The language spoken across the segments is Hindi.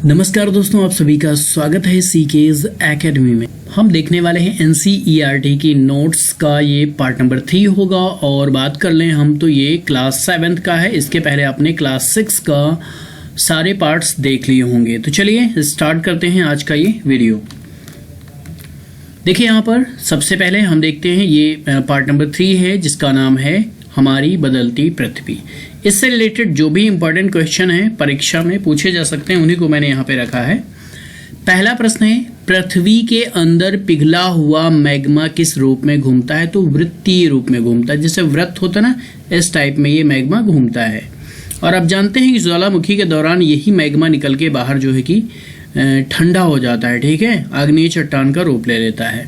नमस्कार दोस्तों, आप सभी का स्वागत है सीकेज एकेडमी में। हम देखने वाले हैं एनसीईआरटी की नोट्स का ये पार्ट नंबर 3 होगा और बात कर लें हम तो ये क्लास 7 का है। इसके पहले आपने क्लास 6 का सारे पार्ट्स देख लिए होंगे। तो चलिए स्टार्ट करते हैं आज का ये वीडियो। देखिए यहाँ पर सबसे पहले हम देखते हैं ये पार्ट नंबर 3 है जिसका नाम है हमारी बदलती पृथ्वी। इससे रिलेटेड जो भी इंपॉर्टेंट क्वेश्चन है परीक्षा में पूछे जा सकते हैं उन्हीं को मैंने यहाँ पे रखा है। पहला प्रश्न है, पृथ्वी के अंदर पिघला हुआ मैग्मा किस रूप में घूमता है? तो वृत्तीय रूप में घूमता है। जैसे वृत्त होता है ना, इस टाइप में ये मैग्मा घूमता है। और अब जानते हैं कि ज्वालामुखी के दौरान यही मैग्मा निकल के बाहर जो है कि ठंडा हो जाता है, ठीक है, आग्नेय चट्टान का रूप ले लेता है।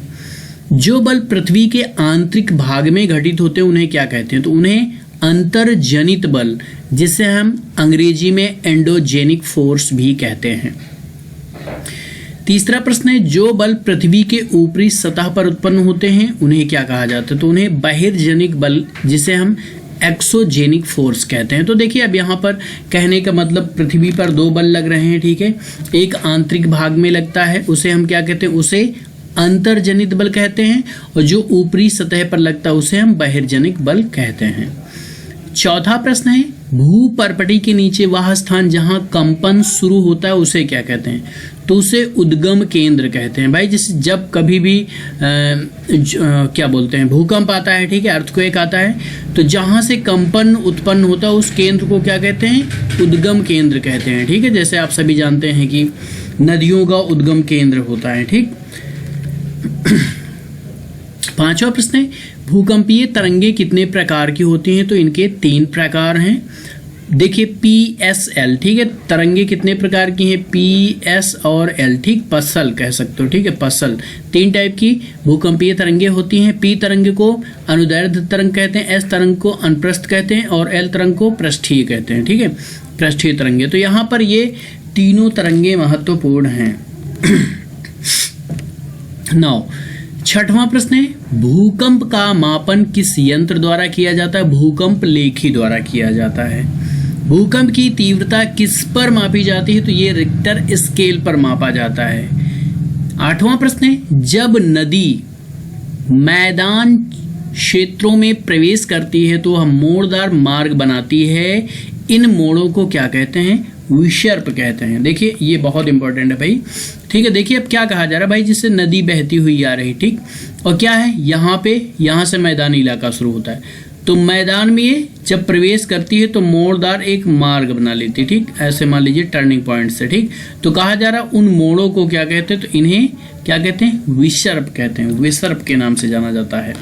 जो बल पृथ्वी के आंतरिक भाग में घटित होते हैं उन्हें क्या कहते हैं? तो उन्हें अंतर्जनित बल, जिसे हम अंग्रेजी में एंडोजेनिक फोर्स भी कहते हैं। तीसरा प्रश्न है, जो बल पृथ्वी के ऊपरी सतह पर उत्पन्न होते हैं उन्हें क्या कहा जाता है? तो उन्हें बहिर्जनिक बल, जिसे हम एक्सोजेनिक फोर्स कहते हैं। तो देखिए अब यहाँ पर कहने का मतलब पृथ्वी पर दो बल लग रहे हैं, ठीक है। एक आंतरिक भाग में लगता है, उसे हम क्या कहते हैं? उसे अंतर्जनित बल कहते हैं। और जो ऊपरी सतह पर लगता है उसे हम बहिर्जनिक बल कहते हैं। चौथा प्रश्न है, भूपर्पटी के नीचे वह स्थान जहां कंपन शुरू होता है उसे क्या कहते हैं? तो उसे उद्गम केंद्र कहते हैं। भाई जैसे जब कभी भी क्या बोलते हैं, भूकंप आता है, ठीक है, अर्थक्वेक आता है, तो जहां से कंपन उत्पन्न होता है उस केंद्र को क्या कहते हैं? उद्गम केंद्र कहते हैं, ठीक है। जैसे आप सभी जानते हैं कि नदियों का उद्गम केंद्र होता है, ठीक। पांचवा प्रश्न है, भूकंपीय तरंगे कितने प्रकार की होती हैं? तो इनके 3 प्रकार हैं। देखिए PSL, ठीक है, तरंगे कितने प्रकार की हैं? PS और L, ठीक, पसल कह सकते हो, ठीक है, पसल। 3 टाइप की भूकंपीय तरंगे होती हैं। P तरंग को अनुदैर्ध्य तरंग कहते हैं, S तरंग को अनुप्रस्थ कहते हैं और L तरंग को पृष्ठीय कहते हैं, ठीक है, पृष्ठीय तरंगे। तो यहाँ पर ये तीनों तरंगे महत्वपूर्ण हैं। नौ, छठवां प्रश्न है, भूकंप का मापन किस यंत्र द्वारा किया जाता है? भूकंप लेखी द्वारा किया जाता है। भूकंप की तीव्रता किस पर मापी जाती है? तो ये रिक्टर स्केल पर मापा जाता है। आठवां प्रश्न है, जब नदी मैदान क्षेत्रों में प्रवेश करती है तो वह मोड़दार मार्ग बनाती है। इन मोड़ों को क्या कहते हैं? विसर्प कहते हैं। देखिए ये बहुत इंपॉर्टेंट है भाई, ठीक है। देखिए अब क्या कहा जा रहा है भाई, जिससे नदी बहती हुई आ रही, ठीक, और क्या है यहाँ से मैदानी इलाका शुरू होता है, तो मैदान में ये जब प्रवेश करती है तो मोड़दार एक मार्ग बना लेती है, ठीक, ऐसे मान लीजिए टर्निंग पॉइंट से, ठीक। तो कहा जा रहा है उन मोड़ों को क्या कहते हैं? तो इन्हें क्या कहते हैं? विसर्प कहते हैं। विसर्प के नाम से जाना जाता है।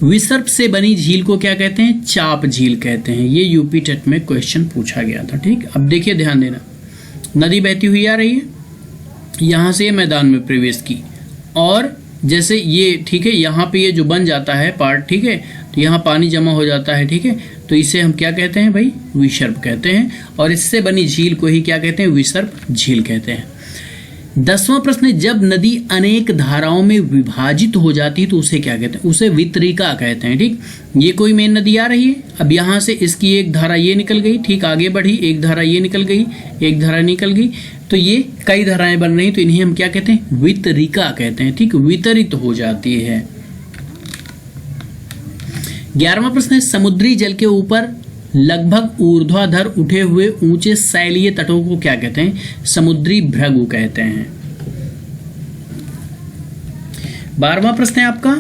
विसर्प से बनी झील को क्या कहते हैं? चाप झील कहते हैं। ये यूपी टेट में क्वेश्चन पूछा गया था, ठीक। अब देखिए ध्यान देना, नदी बहती हुई आ रही है, यहाँ से ये मैदान में प्रवेश की और जैसे ये, ठीक है, यहाँ पे ये जो बन जाता है पार्ट, ठीक है, तो यहाँ पानी जमा हो जाता है, ठीक है, तो इसे हम क्या कहते हैं भाई? विसर्प कहते हैं। और इससे बनी झील को ही क्या कहते हैं? विसर्प झील कहते हैं। 10वां प्रश्न है, जब नदी अनेक धाराओं में विभाजित हो जाती है तो उसे क्या कहते हैं? उसे वितरिका कहते हैं, ठीक। ये कोई मेन नदी आ रही है, अब यहाँ से इसकी एक धारा ये निकल गई, ठीक, आगे बढ़ी, एक धारा ये निकल गई, एक धारा निकल गई, तो ये कई धाराएं बन रही, तो इन्हें हम क्या कहते हैं? वितरिका कहते हैं, ठीक, वितरित हो जाती है। 11वां प्रश्न है, समुद्री जल के ऊपर लगभग ऊर्ध्वाधर उठे हुए ऊंचे शैलीय तटों को क्या कहते हैं? समुद्री भृगु कहते हैं। 12वां प्रश्न है आपका,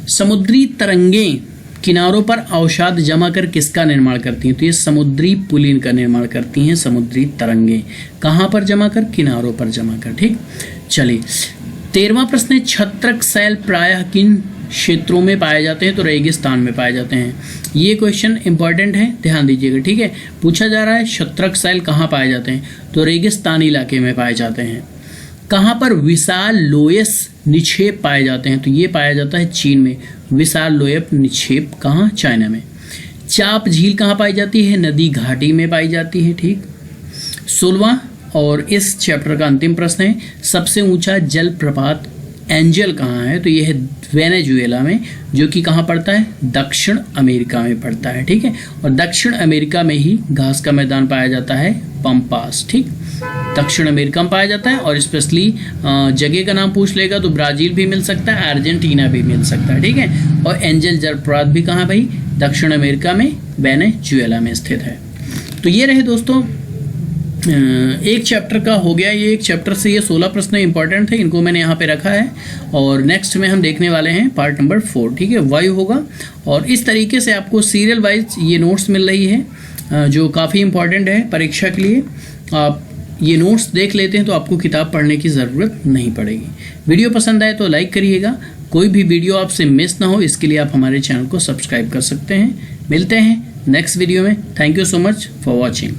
समुद्री तरंगें किनारों पर अवसाद जमा कर किसका निर्माण करती हैं? तो ये समुद्री पुलिन का निर्माण करती हैं। समुद्री तरंगें कहां पर जमा कर? किनारों पर जमा कर, ठीक। चलिए 13वां प्रश्न है, छत्रक शैल प्रायः किन क्षेत्रों में पाए जाते हैं? तो रेगिस्तान में पाए जाते हैं। ये क्वेश्चन इंपॉर्टेंट है, ध्यान दीजिएगा, ठीक है। पूछा जा रहा है छत्रक शैल कहाँ पाए जाते हैं? तो रेगिस्तानी इलाके में पाए जाते हैं। कहाँ पर विशाल लोयस निक्षेप पाए जाते हैं? तो ये पाया जाता है चीन में। विशाल लोयस निक्षेप कहाँ? चाइना में। चाप झील कहाँ पाई जाती है? नदी घाटी में पाई जाती है, ठीक। 16वां और इस चैप्टर का अंतिम प्रश्न है, सबसे ऊंचा जलप्रपात एंजल कहाँ है, तो ये है वेनेजुएला में, जो कि कहाँ पड़ता है, दक्षिण अमेरिका में पड़ता है। ठीक है, और दक्षिण अमेरिका में ही घास का मैदान पाया जाता है, पम्पास। ठीक, दक्षिण अमेरिका में पाया जाता है। और स्पेशली जगह का नाम पूछ लेगा तो ब्राजील भी मिल सकता है, अर्जेंटीना भी मिल सकता है। ठीक है, और एंजल जलप्रपात भी कहाँ भाई, दक्षिण अमेरिका में वेनेजुएला में स्थित है। तो ये रहे दोस्तों एक चैप्टर का हो गया। ये एक चैप्टर से ये 16 प्रश्न इंपॉर्टेंट थे, इनको मैंने यहाँ पे रखा है। और नेक्स्ट में हम देखने वाले हैं पार्ट नंबर 4। ठीक है, वायु होगा। और इस तरीके से आपको सीरियल वाइज ये नोट्स मिल रही है, जो काफ़ी इंपॉर्टेंट है परीक्षा के लिए। आप ये नोट्स देख लेते हैं तो आपको किताब पढ़ने की ज़रूरत नहीं पड़ेगी। वीडियो पसंद आए तो लाइक करिएगा। कोई भी वीडियो आपसे मिस ना हो इसके लिए आप हमारे चैनल को सब्सक्राइब कर सकते हैं। मिलते हैं नेक्स्ट वीडियो में। Thank you so much for watching.